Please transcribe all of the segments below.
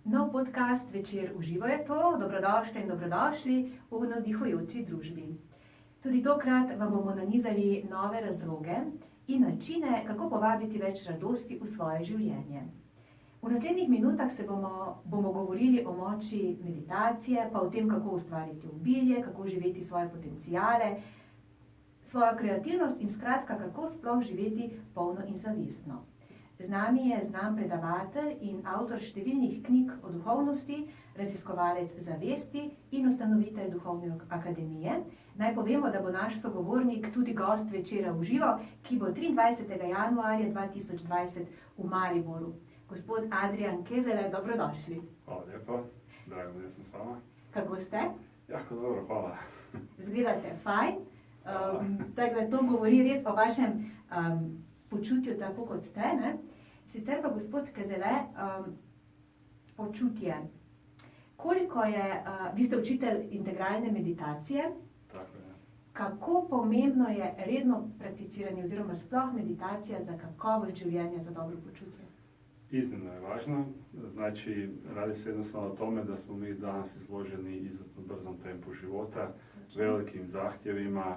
Nov podcast Večer uživo je to. Dobrodošli in dobrodošli v navdihujoči družbi. Tudi tokrat vam bomo nanizali nove razloge in načine, kako povabiti več radosti v svoje življenje. V naslednjih minutah bomo govorili o moči meditacije, pa o tem, kako ustvariti obilje, kako živeti svoje potencijale, svojo kreativnost in skratka, kako sploh živeti polno in zavestno. Z nami je znan predavatelj in avtor številnih knjig o duhovnosti, raziskovalec zavesti in ustanovitelj Duhovne akademije. Naj povemo, da bo naš sogovornik tudi gost Večera uživo, ki bo 23. januarja 2020 v Mariboru. Gospod Adrijan Kezele, dobrodošli. Hvala lijepo, drago da sam s vama. Kako ste? Jako dobro, hvala. Izgledate fajn, tako da to govori res o vašem počutju tako, kot ste, ne? Sicer pa, gospod Kezele, počutje. Koliko je, vi ste učitelj integralne meditacije. Tako je. Kako pomembno je redno prakticiranje oziroma sploh meditacija za kakovost življenja, za dobro počutje? Iznimno je važno. Znači, radi se jednostavno o tome da smo mi danas izloženi izuzetno brzom tempu života, velikim zahtjevima,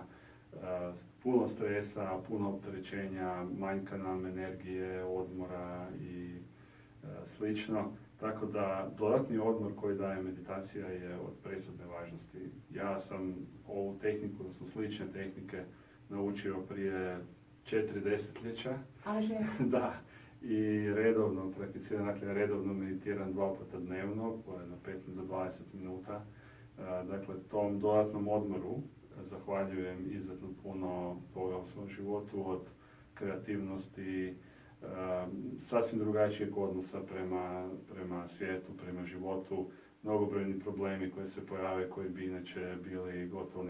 puno stresa, puno opterećenja, manjka nam energije, odmora i slično. Tako da dodatni odmor koji daje meditacija je od presudne važnosti. Ja sam ovu tehniku, odnosno slične tehnike, naučio prije 4 desetljeća. Da. I redovno prakticiram, dakle redovno meditiram 2 puta dnevno, po jedno 15 do 20 minuta. Dakle, tom dodatnom odmoru zahvaljujem izuzetno puno toga u svom životu, od kreativnosti, sasvim drugačijeg odnosa prema svijetu, prema životu, mnogobrojni problemi koji se pojave, koji bi inače bili gotovo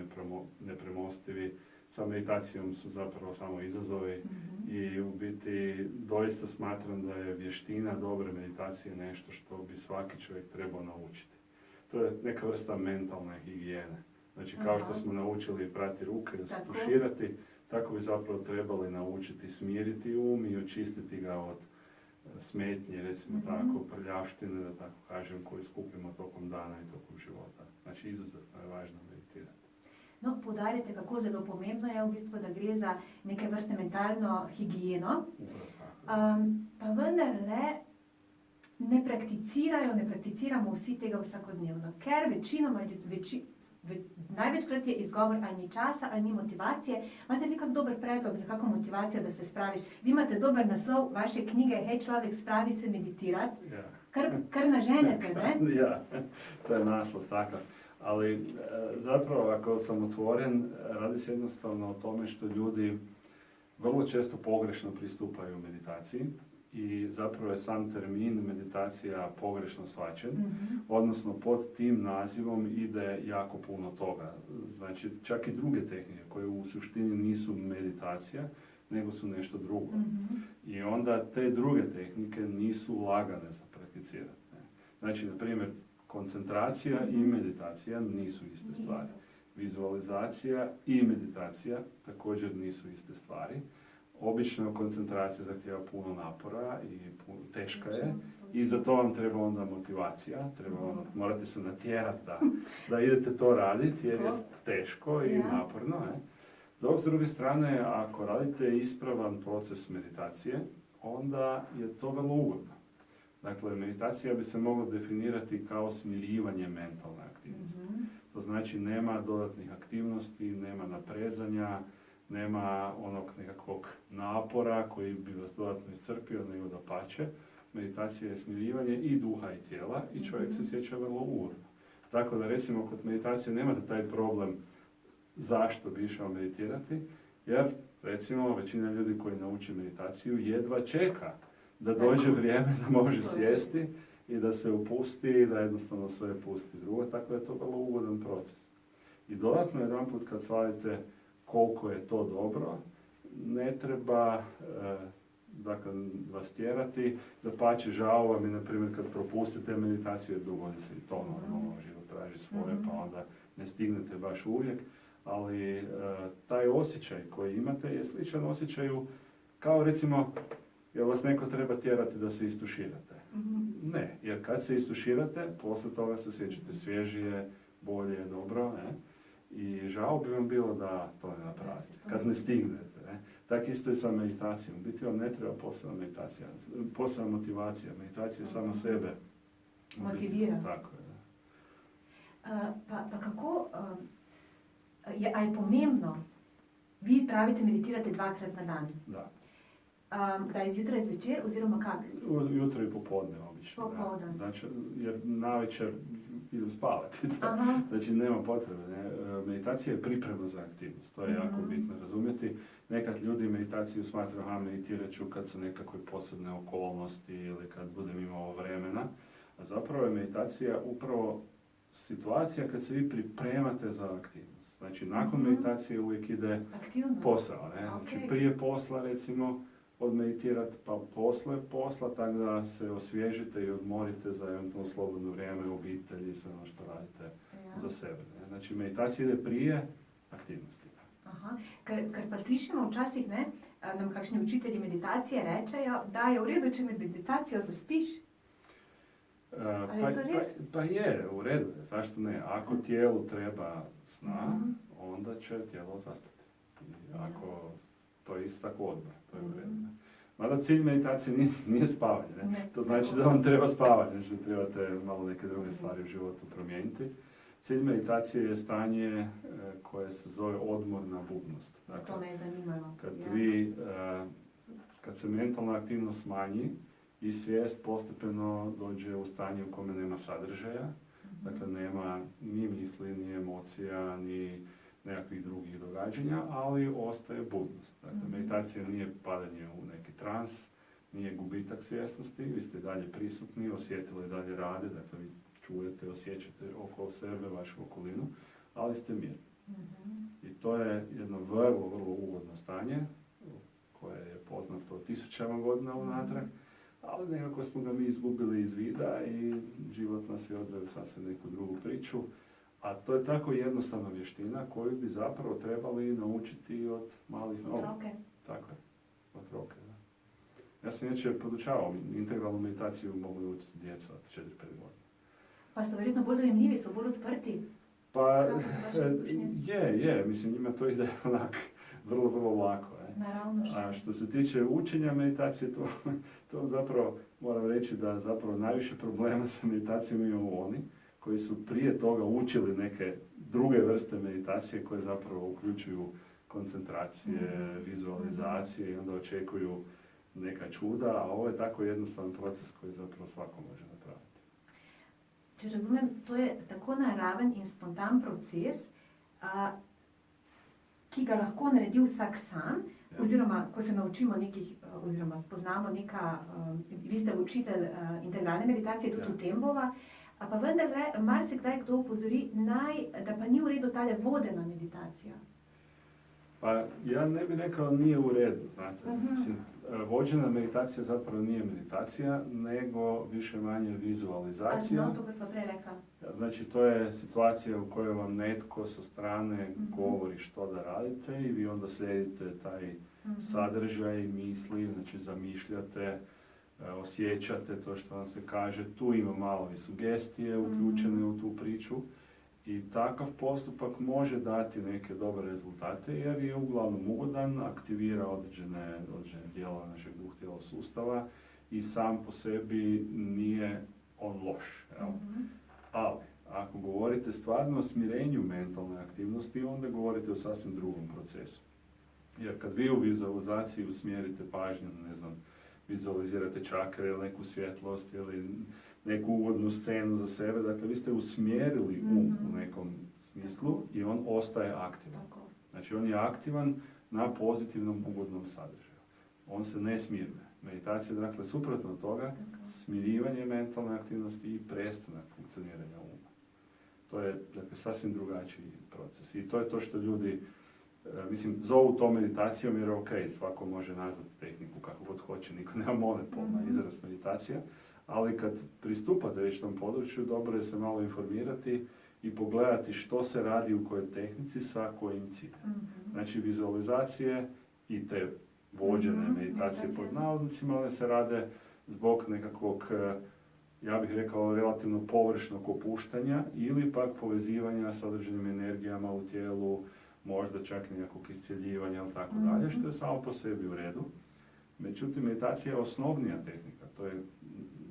nepremostivi. Sa meditacijom su zapravo samo izazovi i u biti doista smatram da je vještina dobre meditacije nešto što bi svaki čovjek trebao naučiti. To je neka vrsta mentalne higijene. Znači, kao što smo naučili prati ruke, tuširati, tako bi zapravo trebali naučiti smiriti um i očistiti ga od smetnje, recimo tako, prljavštine, da tako kažem, koje skupimo tokom dana i tokom života. Znači, izuzetno je važno meditirati. No, poudarjate, kako zelo pomembno je v bistvu, da gre za neke vrste mentalno higijeno. Pa vendarle ne prakticiramo vsi tega vsakodnevno, ker največkrat je izgovor ali ni časa, ali ni motivacije. Imate vi kak dober predlog za kako motivacijo, da se spraviš? Vi imate dober naslov vaše knjige, Hej človek, spravi se meditirati. Kar naženete, ne? Ja, to je naslov takav. Ali zapravo, ako sam otvoren, radi se jednostavno o tome što ljudi vrlo često pogrešno pristupaju meditaciji i zapravo je sam termin meditacija pogrešno shvaćen, odnosno pod tim nazivom ide jako puno toga. Znači, čak i druge tehnike koje u suštini nisu meditacija, nego su nešto drugo. I onda te druge tehnike nisu lagane za prakticirati. Znači, na primjer, koncentracija i meditacija nisu iste stvari. Vizualizacija i meditacija također nisu iste stvari. Obično koncentracija zahtijeva puno napora i teška je. I za to vam treba onda motivacija. Morate se natjerati da idete to raditi jer je teško i naporno. Dok s druge strane, ako radite ispravan proces meditacije, onda je to vrlo ugodno. Dakle, meditacija bi se mogla definirati kao smirivanje mentalne aktivnosti. To znači nema dodatnih aktivnosti, nema naprezanja, nema onog nekakvog napora koji bi vas dodatno iscrpio, nego dapače. Meditacija je smirivanje i duha i tijela i čovjek se sjeća vrlo ugodno. Tako da recimo kod meditacije nemate taj problem zašto bi išao meditirati, jer recimo većina ljudi koji nauči meditaciju jedva čeka da dođe vrijeme da može sjesti i da se upusti i da jednostavno sve pusti drugo, tako da je to vrlo ugodan proces. I dodatno jedanput kad shvatite koliko je to dobro, ne treba vas tjerati, dapače žao vam je, na primjer, kad propustite meditaciju, jer dogodi se i to normalno, život traži svoje, pa onda ne stignete baš uvijek, ali taj osjećaj koji imate je sličan osjećaju kao recimo, jer vas neko treba tjerati da se istuširate. Ne, jer kad se istuširate, poslije toga se osjećate svježije, bolje, dobro, ne? I žao bi vam bilo da to ne napravite, kad ne stignete. Ne? Tako isto i sa meditacijom. U biti vam ne treba posebna meditacija, posebna motivacija. Meditacija sama sebe motivira. Tako je. Pa kako, a je pomembno, vi pravite meditirate 2-krat na dan? Da. Da je zjutraj zvečer oziroma kako? Jutro i popodne obično. Popodne. Znači, jer navečer idem spavati. Aha. Znači, nema potrebe. Ne? Meditacija je priprema za aktivnost. To je jako bitno razumjeti. Nekad ljudi meditaciju smatraju, meditirat ću kad su nekakve posebne okolnosti ili kad budem imao vremena. A zapravo je meditacija upravo situacija kad se vi pripremate za aktivnost. Znači, nakon meditacije uvijek ide posao. Ne? Znači, prije posla, recimo, odmeditirati, pa posle posla, tako da se osvježite i odmorite za eventualno slobodno vrijeme, obitelji i sve ono što radite za sebe. Ne? Znači, meditacija ide prije aktivnosti. Aha. Ker pa slišimo včasih, ne, nam kakšni učitelji meditacije rečejo, da je v redu, če med meditacijo zaspiš. Pa je, u redu je, zašto ne? Ako tijelu treba sna, onda će tijelo zaspati. I ako to je isto tako odmor, to je u redu. Mada cilj meditacije nije spavanje, ne? To znači da vam treba spavanje, znači da trebate malo neke druge stvari u životu promijeniti. Cilj meditacije je stanje koje se zove odmorna budnost. Dakle, to me je zanimalo. Kad se mentalna aktivnost smanji i svijest postepeno dođe u stanje u kome nema sadržaja, dakle nema ni misli, ni emocija, ni nekakvih drugih događanja, ali ostaje budnost. Dakle, meditacija nije padanje u neki trans, nije gubitak svjesnosti, vi ste dalje prisutni, osjetili dalje rade, dakle vi čujete, osjećate oko sebe, vašu okolinu, ali ste mirni. I to je jedno vrlo, vrlo ugodno stanje, koje je poznato 1000 godina unatrag, ali nekako smo ga mi izgubili iz vida i život nas je odveo sasvim neku drugu priču. A to je tako jednostavna vještina koju bi zapravo trebali naučiti od malih nogu. Od roke. Tako je, od roke, da. Ja sam inače podučavao integralnu meditaciju, mogu naučiti djeca od 4-5 godina. Pa su vjerojatno bolj dojemljivi, su bolj odprti. Pa, mislim, njima to ide onak, vrlo, vrlo lako. Naravno što. A što se tiče učenja meditacije, to zapravo moram reći da zapravo najviše problema sa meditacijom imaju oni koji su prije toga učili neke druge vrste meditacije koje zapravo uključuju koncentracije, vizualizacije i onda očekuju neka čuda, a ovo je tako jednostavan proces koji zapravo svako može napraviti. Če razumem, to je tako naraven in spontan proces, ki ga lahko naredi vsak sam, oziroma ko se naučimo nekih, oziroma spoznamo neka, vi ste učitelj integralne meditacije, tudi v tem bova, a pa vendarle marsikdaj kdo upozori, da pa ni v redu tale vodena meditacija. Pa ja ne bih rekao nije u redu, znate. Mislim, vođena meditacija zapravo nije meditacija, nego više manje vizualizacija. A to smo pre rekla. Znači, to je situacija u kojoj vam netko sa strane govori što da radite i vi onda slijedite taj sadržaj, misli, znači zamišljate, osjećate to što vam se kaže. Tu ima malo i sugestije uključene u tu priču. I takav postupak može dati neke dobre rezultate jer je uglavnom ugodan, aktivira određene dijelove našeg duh-tijela sustava i sam po sebi nije on loš. Ali, ako govorite stvarno o smirenju mentalne aktivnosti, onda govorite o sasvim drugom procesu. Jer kad vi u vizualizaciji usmjerite pažnju, ne znam, vizualizirate čakre ili neku svjetlost ili neku ugodnu scenu za sebe, dakle vi ste usmjerili u nekom smislu i on ostaje aktivan. Znači on je aktivan na pozitivnom ugodnom sadržaju. On se ne smiruje. Meditacija je dakle suprotno toga, smirivanje mentalne aktivnosti i prestanak funkcioniranja uma. To je dakle sasvim drugačiji proces i to je to što ljudi zovu to meditacijom jer ok, svako može nazvati tehniku kako god hoće, niko nema monopol na izraz meditacija, ali kad pristupate već tom području, dobro je se malo informirati i pogledati što se radi u kojoj tehnici sa kojim ciljem. Znači vizualizacije i te vođene meditacije pod navodnicima, one se rade zbog nekakvog ja bih rekao, relativno površnog opuštanja ili pak povezivanja sa određenim energijama u tijelu, možda čak i nekog iscjeljivanja ili tako dalje, što je samo po sebi u redu. Međutim, meditacija je osnovnija tehnika, to je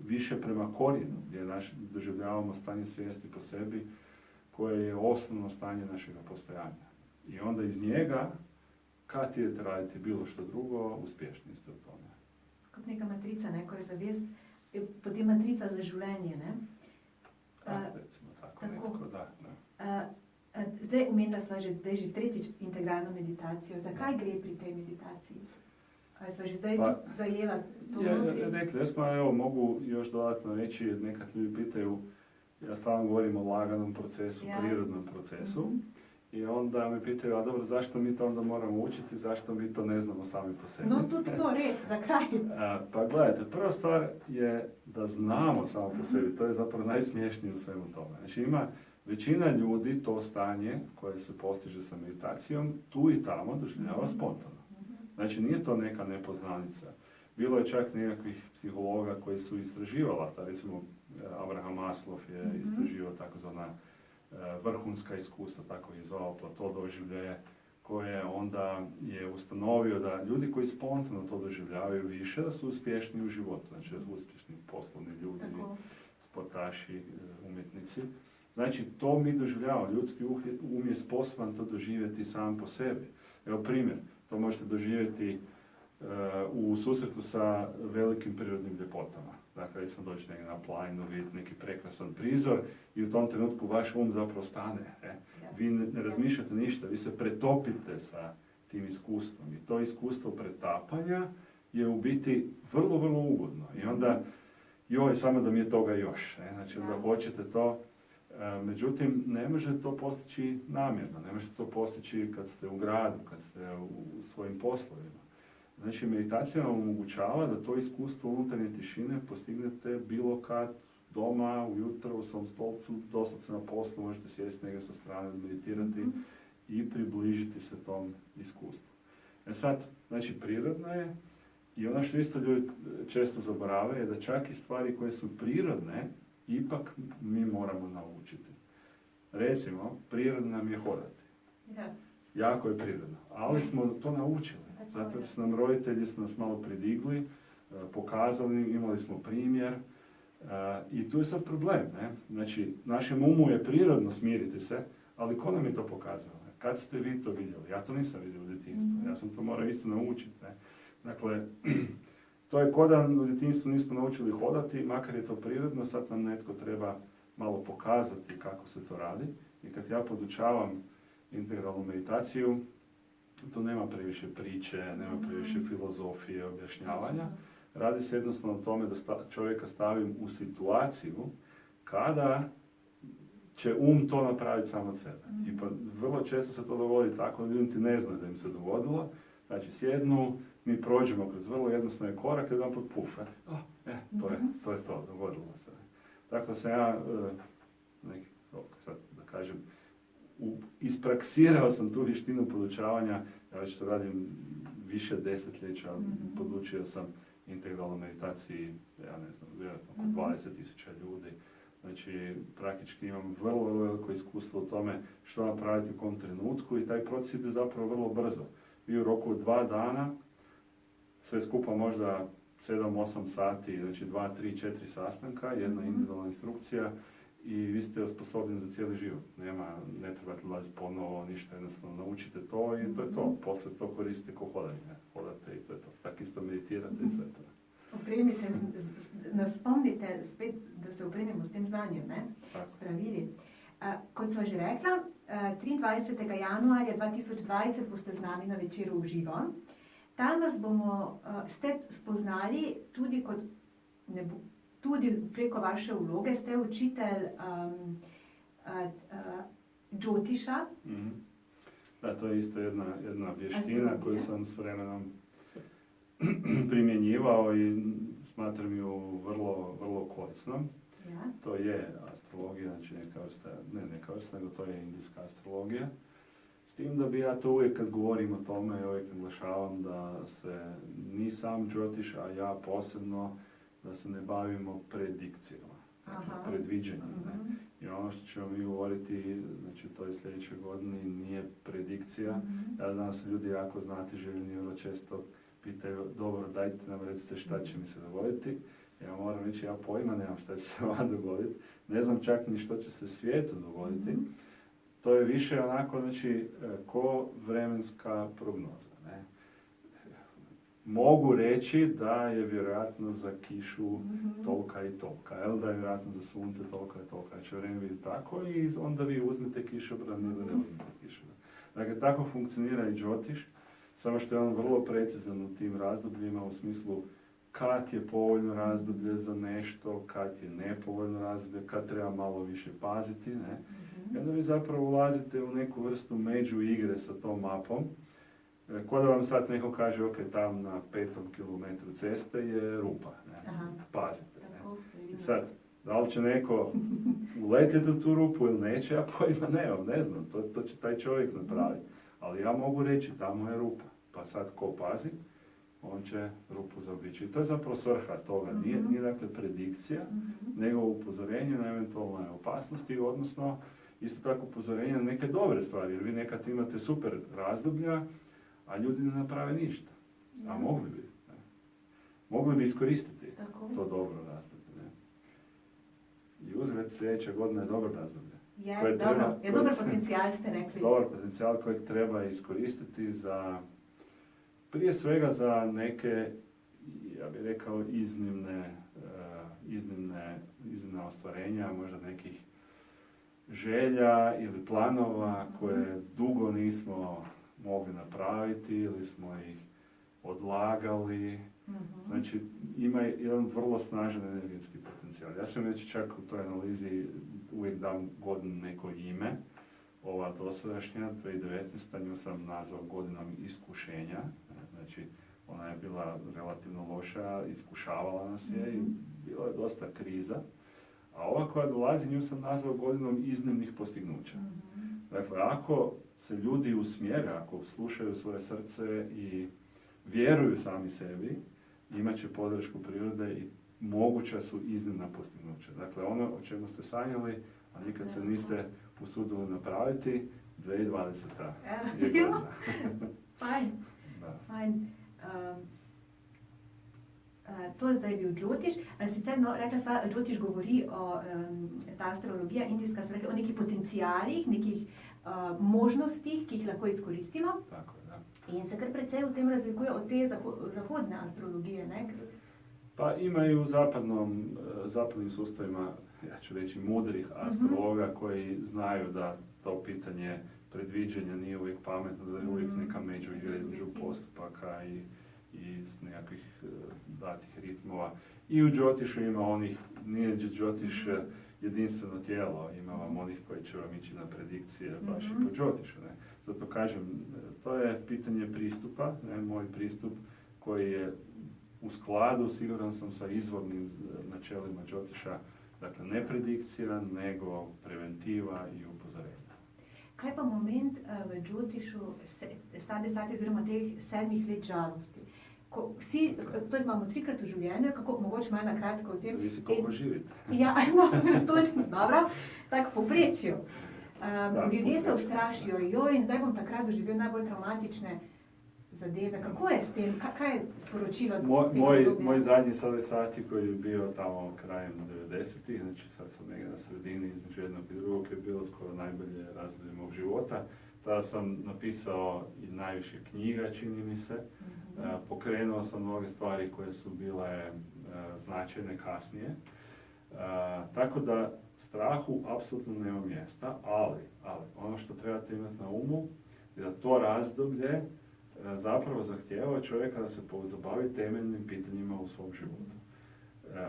više prema korijenu, gdje doživljavamo stanje svijesti po sebi, koje je osnovno stanje našega postojanja. I onda iz njega, kad idete raditi bilo što drugo, uspješni ste u tome. Kot neka matrica, ne, ko je zavest, je potem matrica za življenje, ne? Recimo tako. Nekako, da. Zdaj omenila sva že, da je že tretjič integralno meditacijo. Zakaj gre pri tej meditaciji? Ali sva že zdaj zajela to notri? Rekli smo, evo, mogu još dodatno reći, jer nekad ljudi pitaju, ja stalno govorim o laganom procesu, prirodnom procesu. I onda me pitaju, a dobro, zašto mi to onda moramo učiti, zašto mi to ne znamo sami po sebi? No, tudi to res, zakaj? Pa gledajte, prva stvar je da znamo samo po sebi, to je zapravo najsmiješnije u svemu tome. Znači ima većina ljudi to stanje koje se postiže sa meditacijom, tu i tamo doživljava spontano. Znači nije to neka nepoznanica. Bilo je čak nekakvih psihologa koji su istraživala, recimo Abraham Maslow je istraživao takozvana vrhunska iskustva, tako je zvao plato doživljaje, koje onda je ustanovio da ljudi koji spontano to doživljavaju više, da su uspješni u životu, znači da su uspješni poslovni ljudi, sportaši, umjetnici. Znači to mi doživljavamo, ljudski um je sposoban to doživjeti sam po sebi. Evo primjer, to možete doživjeti u susretu sa velikim prirodnim ljepotama. Dakle, recimo doći negdje na planinu, vidjeti neki prekrasan prizor i u tom trenutku vaš um zapravo stane. Vi ne razmišljate ništa, vi se pretopite sa tim iskustvom. I to iskustvo pretapanja je u biti vrlo, vrlo ugodno. I onda, joj, samo da mi je toga još. Znači, onda hoćete to. Međutim, ne možete to postići namjerno. Ne možete to postići kad ste u gradu, kad ste u svojim poslovima. Znači, meditacija vam omogućava da to iskustvo unutarnje tišine postignete bilo kad, doma, ujutro, u svom stolcu, doslovce na poslu, možete sjesti negdje sa strane, meditirati i približiti se tom iskustvu. Sad, znači, prirodno je i ono što isto ljudi često zaborave je da čak i stvari koje su prirodne, ipak mi moramo naučiti. Recimo, prirodno nam je hodati. Jako je prirodno, ali smo to naučili. Zato jer su nam roditelji nas malo pridigli, pokazali, imali smo primjer i tu je sad problem. Ne? Znači, našem umu je prirodno smiriti se, ali ko nam je to pokazao? Kad ste vi to vidjeli? Ja to nisam vidio u djetinjstvu, ja sam to morao isto naučiti. Ne? Dakle, to je ko da u djetinjstvu nismo naučili hodati, makar je to prirodno, sad nam netko treba malo pokazati kako se to radi. I kad ja podučavam integralnu meditaciju, tu nema previše priče, nema previše filozofije, objašnjavanja. Radi se jednostavno o tome da čovjeka stavim u situaciju kada će to napraviti sam od sebe. I pa vrlo često se to dogodi tako da ljudi ne znaju da im se dogodilo. Znači sjednu, mi prođemo kroz vrlo jednostavne korake, jedan put puf. To je to, dogodilo se. Tako da sam ja, sad da kažem, ispraksirao sam tu vještinu podučavanja, ja već to radim više desetljeća, podučio sam integralnoj meditaciji, ja ne znam, vjerojatno oko 20.000 ljudi. Znači, praktički imam vrlo, vrlo veliko iskustvo u tome što napraviti u kom trenutku i taj proces ide zapravo vrlo brzo. Vi u roku od 2 dana, sve skupa možda 7-8 sati, znači 2, 3, 4 sastanka, jedna individualna instrukcija, i vi ste osposobljeni za cijeli život. Ne trebate ulaziti ponovo, ništa, jednostavno naučite to i to je to. Poslije to koristite ko hodanje. Hodate i to je to. Tako isto meditirate i to je to. Opremite, nas spomnite spet, da se opremimo s tem znanjem, ne? Spravili. Kot sva že rekla, 23. januarja 2020 boste z nami na večeru v živo. Tam vas ste spoznali tudi kot tudi preko vaše vloge, ste učitelj Džotiša. Da, to je isto jedna vještina koju sam s vremenom primjenjivao i smatram ju vrlo, vrlo korisnom. Ja. To je astrologija, znači neka vrsta, nego to je indijska astrologija. S tim da bi ja to uvijek kad govorim o tome, uvijek naglašavam da se ni sam Džotiš, a ja posebno, da se ne bavimo predikcijama. Aha. predviđanje. Ne? Mhm. I ono što ćemo mi govoriti, znači to je sljedećoj godini, nije predikcija. Mhm. Ja danas ljudi jako znati željeni vrlo često pitaju, dobro, dajte nam recite šta će mi se dogoditi. Ja moram reći, ja pojma nemam šta će se vama dogoditi. Ne znam čak ni što će se svijetu dogoditi. Mhm. To je više onako, znači, ko vremenska prognoza. Ne? Mogu reći da je vjerojatno za kišu tolika i tolika, jel? Da je vjerojatno za sunce tolika i tolika, će vrijeme biti tako i onda vi uzmete kišobran ili ne uzmete kišobran. Dakle, tako funkcionira i Džotiš, samo što je on vrlo precizan u tim razdobljima u smislu kad je povoljno razdoblje za nešto, kad je nepovoljno razdoblje, kad treba malo više paziti. Ne? I onda vi zapravo ulazite u neku vrstu među igre sa tom mapom. Ko da vam sad neko kaže, ok, tam na 5. kilometru ceste je rupa. Ne? Aha. Pazite. Ne? Tako, I sad, da li će neko uletiti u tu rupu ili neće, ja pojma nemam, ne znam, to će taj čovjek napraviti. Ali ja mogu reći, tamo je rupa. Pa sad ko pazi, on će rupu zaobići. I to je zapravo svrha toga. Nije dakle predikcija, nego upozorenje na eventualne opasnosti, odnosno isto tako upozorenje na neke dobre stvari. Jer vi nekad imate super razdoblja, a ljudi ne naprave ništa. A mogli bi. Ne? Mogli bi iskoristiti to dobro razdoblje. Ne? I uzgled sljedeća godina je dobro razdoblje. Je dobar potencijal, ste rekli. Dobar potencijal kojeg treba iskoristiti za, prije svega za neke, ja bih rekao, iznimne ostvarenja, možda nekih želja ili planova koje dugo nismo mogli napraviti ili smo ih odlagali. Znači, ima jedan vrlo snažan energetski potencijal. Ja sam već čak u toj analizi uvijek dam godinu neko ime. Ova dosadašnja, 2019. nju sam nazvao godinom iskušenja. Znači, ona je bila relativno loša, iskušavala nas je i bilo je dosta kriza. A ova koja dolazi, nju sam nazvao godinom iznimnih postignuća. Dakle, ako se ljudi usmjere, ako slušaju svoje srce i vjeruju sami sebi, imat će podršku prirode i moguća su iznimna postignuća. Dakle, ono o čemu ste sanjali, a nikad se niste usudili napraviti, 2020. je godina. Fajn. To je zdaj bil Džotiš. Sicer, rekla sva, Džotiš govori o, ta astrologija indijska, se rekla, o nekih potencijalih, nekih možnostih, ki jih lahko izkoristimo. Tako je, da. In se kar precej v tem razlikuje od te zahodne astrologije, ne? Pa imaju u zapadnim sustavima, ja ću reći, mudrih astrologa koji znaju da to pitanje predviđanja nije uvijek pametno, da je uvijek neka međuigra između postupaka i iz nekakvih datih ritmova. I u Džotišu ima onih, nije Džotiš jedinstveno tijelo, ima vam onih koji će vam ići na predikcije baš i po Džotišu. Ne? Zato kažem, to je pitanje pristupa, ne? Moj pristup koji je u skladu, siguran sam, sa izvornim načelima Džotiša, dakle ne predikcija, nego preventiva i upozorenja. Kaj pa moment v Džotišu sadesati oziroma teh 7 let žalosti? To imamo 3-krat v življenju, kako mogoče malo na kratko o tem. Zavisi koliko živite. Ja, no, točno, dobro, tako poprečju. Ljudje se ustrašijo, in zdaj bom takrat doživel najbolj traumatične zadeve. Kako je s tem? Kaj je sporočilo tega obdobja? Moj zadnji sadesati koji je bio tamo krajem 90-ih, znači sad sam negdje na sredini između jednog i drugog, je bilo skoro najbolje razdoblje mog života. Tada sam napisao i najviše knjiga, čini mi se. Pokrenuo sam mnoge stvari koje su bile značajne kasnije. Tako da strahu apsolutno nema mjesta, ali ono što trebate imati na umu je da to razdoblje zapravo zahtijeva čovjeka da se pozabavi temeljnim pitanjima u svom životu.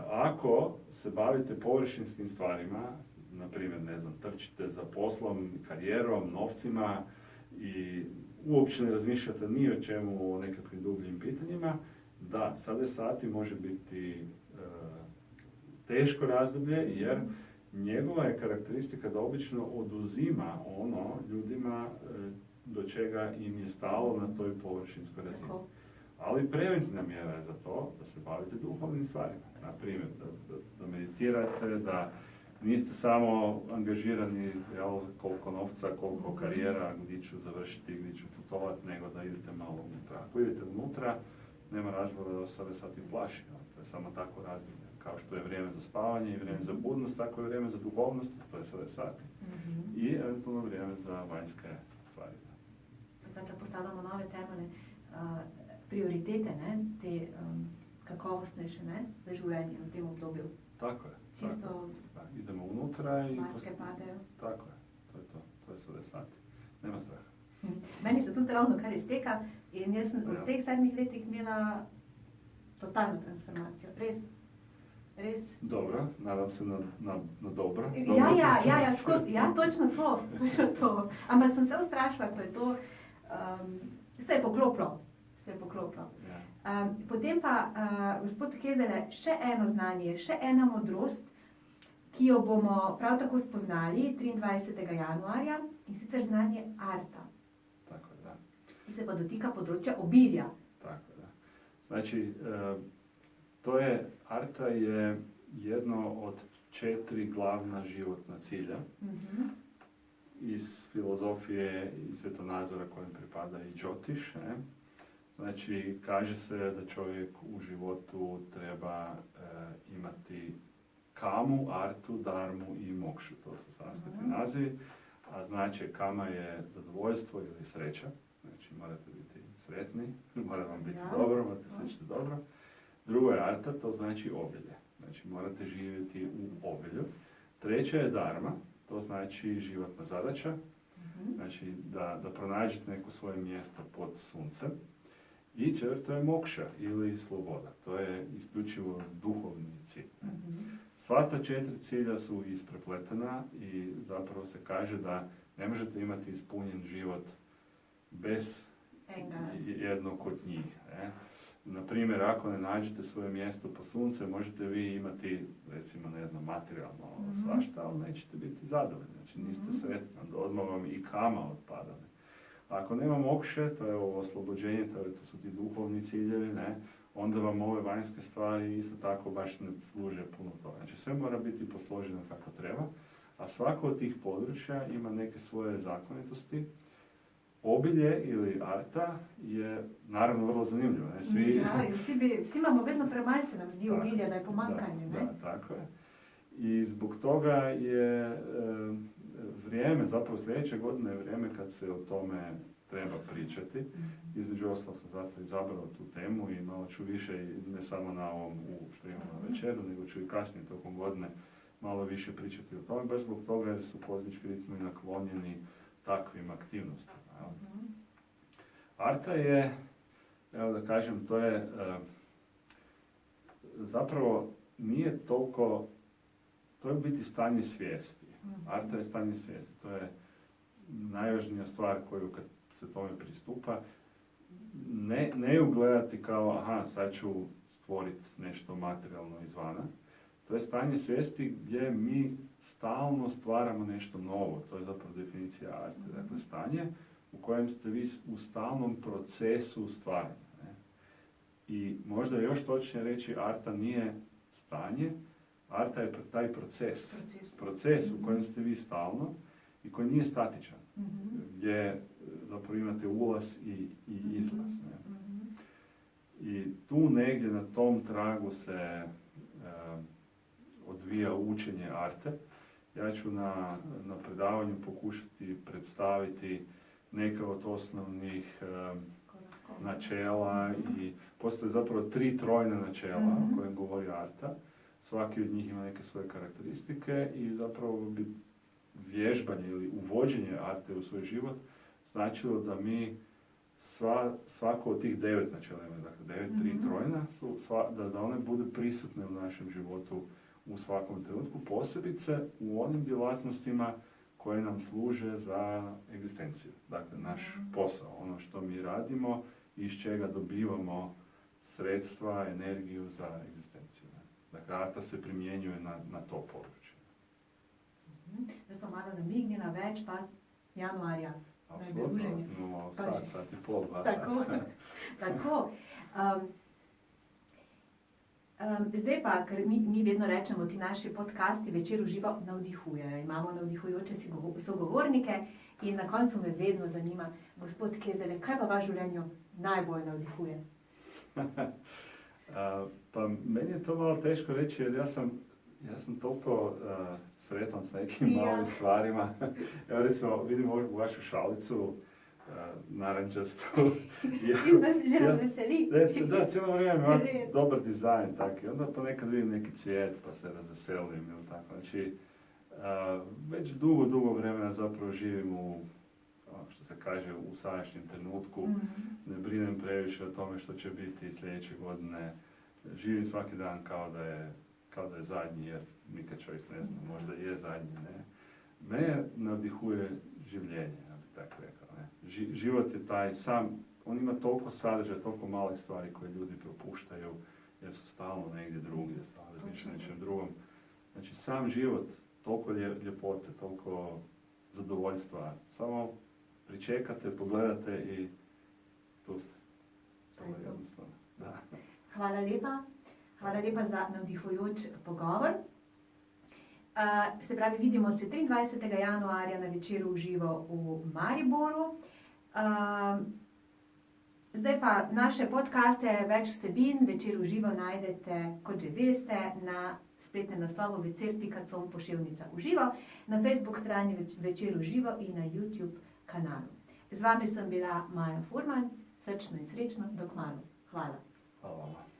Ako se bavite površinskim stvarima, na primjer, ne znam, trčite za poslom, karijerom, novcima i uopće ne razmišljate ni o čemu, o nekakvim dubljim pitanjima, da, sadesati može biti teško razdoblje, jer njegova je karakteristika da obično oduzima ono ljudima do čega im je stalo na toj površinskoj razini. Ali preventivna mjera je za to da se bavite duhovnim stvarima. Na primjer, da meditirate, da niste samo angažirani koliko novca, koliko karijera, gdje ću završiti, gdje ću putovati, nego da idete malo unutra. Ako idete unutra, nema razloga da vas sada sati plaši. To je samo tako razdoblje. Kao što je vrijeme za spavanje i vrijeme za budnost, tako je vrijeme za duhovnost, to je sada sati. I eventualno vrijeme za vanjske stvari. Da postavljamo nove temane, prioritete, ne? Te kakovostnejše, ne? Za življenje v tem obdobju. Tako je. Čisto tako. Idemo unutra i... maske padejo. Tako je. To je sada sati. Nema straha. Meni se tudi ravno kar izteka in jaz sem v teh 7 letih imela totalno transformacijo. Res. Dobro, nadam se na dobro. Ja, točno to. Ampak sem se ustrašila, ko je to, se je poklopilo. Ja. Potem pa, gospod Kezele, še eno znanje, še ena modrost, ki jo bomo prav tako spoznali 23. januarja, in sicer znanje arta. Tako je, da. Ki se pa dotika področja obilja. Tako je, da. Znači, arta je jedno od 4 glavna životna cilja iz filozofije i svjetonazora kojem pripada i Džotiš. Znači, kaže se da čovjek u životu treba imati kamu, artu, darmu i mokšu. To su sanskritski nazivi. A znači, kama je zadovoljstvo ili sreća. Znači, morate biti sretni, mora vam biti dobro, morate se osjećati dobro. Drugo je arta, to znači obilje. Znači, morate živjeti u obilju. Treća je dharma, to znači životna zadaća. Znači, da pronađete neko svoje mjesto pod suncem. I četvrto je mokša ili sloboda. To je isključivo duhovni cilj. Sva ta 4 cilja su isprepletena i zapravo se kaže da ne možete imati ispunjen život bez jednog od njih. Naprimjer, ako ne nađete svoje mjesto po sunce, možete vi imati, recimo, materijalno svašta, ali nećete biti zadovoljni. Znači, niste sretni, odmah vam i kama otpada. Ako nema mokše, to je ovo oslobođenje, to su ti duhovni ciljevi, onda vam ove vanjske stvari isto tako baš ne služe puno toga. Znači, sve mora biti posloženo kako treba, a svako od tih područja ima neke svoje zakonitosti. Obilje ili arta je naravno vrlo zanimljivo. Svi imamo vedno premaj se nam zdi obilje, da je pomankanje. Da, tako je. I zbog toga je vrijeme, zapravo sljedeće godine je vrijeme kad se o tome treba pričati. Između ostalog sam zato izabrao tu temu i malo ću više, ne samo na ovom što imamo na večeru, nego ću i kasnije tokom godine malo više pričati o tome, baš zbog toga jer su kozmički ritmi naklonjeni takvim aktivnostima. Arta je, evo da kažem, to je zapravo nije toliko, to je u biti stanje svijesti. Arta je stanje svijesti, to je najvažnija stvar koju kad se tome pristupa, ne ju gledati kao, sad ću stvoriti nešto materijalno izvana. To je stanje svijesti gdje mi stalno stvaramo nešto novo, to je zapravo definicija arte. Dakle, stanje u kojem ste vi u stalnom procesu stvaranja. I možda još točnije reći, arta nije stanje, arta je taj proces u kojem ste vi stalno i koji nije statičan, gdje zapravo imate ulaz i izlaz. I tu negdje na tom tragu se odvija učenje arte. Ja ću na predavanju pokušati predstaviti neke od osnovnih načela i postoje zapravo 3 trojna načela o kojem govori arta. Svaki od njih ima neke svoje karakteristike i zapravo bi vježbanje ili uvođenje arte u svoj život značilo da mi svako od tih 9 načela, dakle 3 trojna, da one budu prisutne u našem životu u svakom trenutku, posebice u onim djelatnostima koje nam služe za egzistenciju. Dakle, naš posao, ono što mi radimo i iz čega dobivamo sredstva, energiju za egzistenciju. Dakle, arta se primjenjuje na to područje. Da smo malo namignjena več pa januarja. Apsolutno, druženje. imamo Pa sat, že. sat i pol, 2 Tako, sata. tako. Zdaj pa, ker mi vedno rečemo, ti naši podcasti Večer v živo navdihujejo. Imamo navdihujoče sogovornike in na koncu me vedno zanima, gospod Kezele, kaj pa vas v življenju najbolj navdihuje? Pa meni je to malo teško reći jer ja sam toliko sretan s nekim Ja. malim stvarima. Evo recimo vidim ovu vašu šalicu narančastu. In vas že razveseli. Da, cijelo vrijeme ima Red. dobar dizajn tak i onda ponekad vidim neki cvijet pa se razveselim ili tako. Znači, već dugo vremena zapravo živim u, što se kaže, u sadašnjem trenutku. Ne brinem previše o tome što će biti sljedeće godine. Živim svaki dan kao da je zadnji, jer nikad čovjek ne zna, možda je zadnji, ne. Mene navdihuje življenje, ja bih tako rekao, ne. Život je taj sam, on ima toliko sadržaja, toliko malih stvari koje ljudi propuštaju, jer su stalno negdje drugdje, stalno razmišljaju nečem drugom. Znači, sam život, toliko ljepote, toliko zadovoljstva, samo pričekate, pogledate i tu ste. To je jednostavno, da. Hvala lepa. Hvala lepa za navdihujoč pogovor. Se pravi, vidimo se 23. januarja na Večeru v živo v Mariboru. Zdaj pa naše podcaste, več vsebin, Večer v živo najdete, kot že veste, na spletnem naslovu večer.com/v živo, na Facebook strani Večer v živo in na YouTube kanalu. Z vami sem bila Maja Furman, srčno in srečno, do kmalu. Hvala. Hvala vam.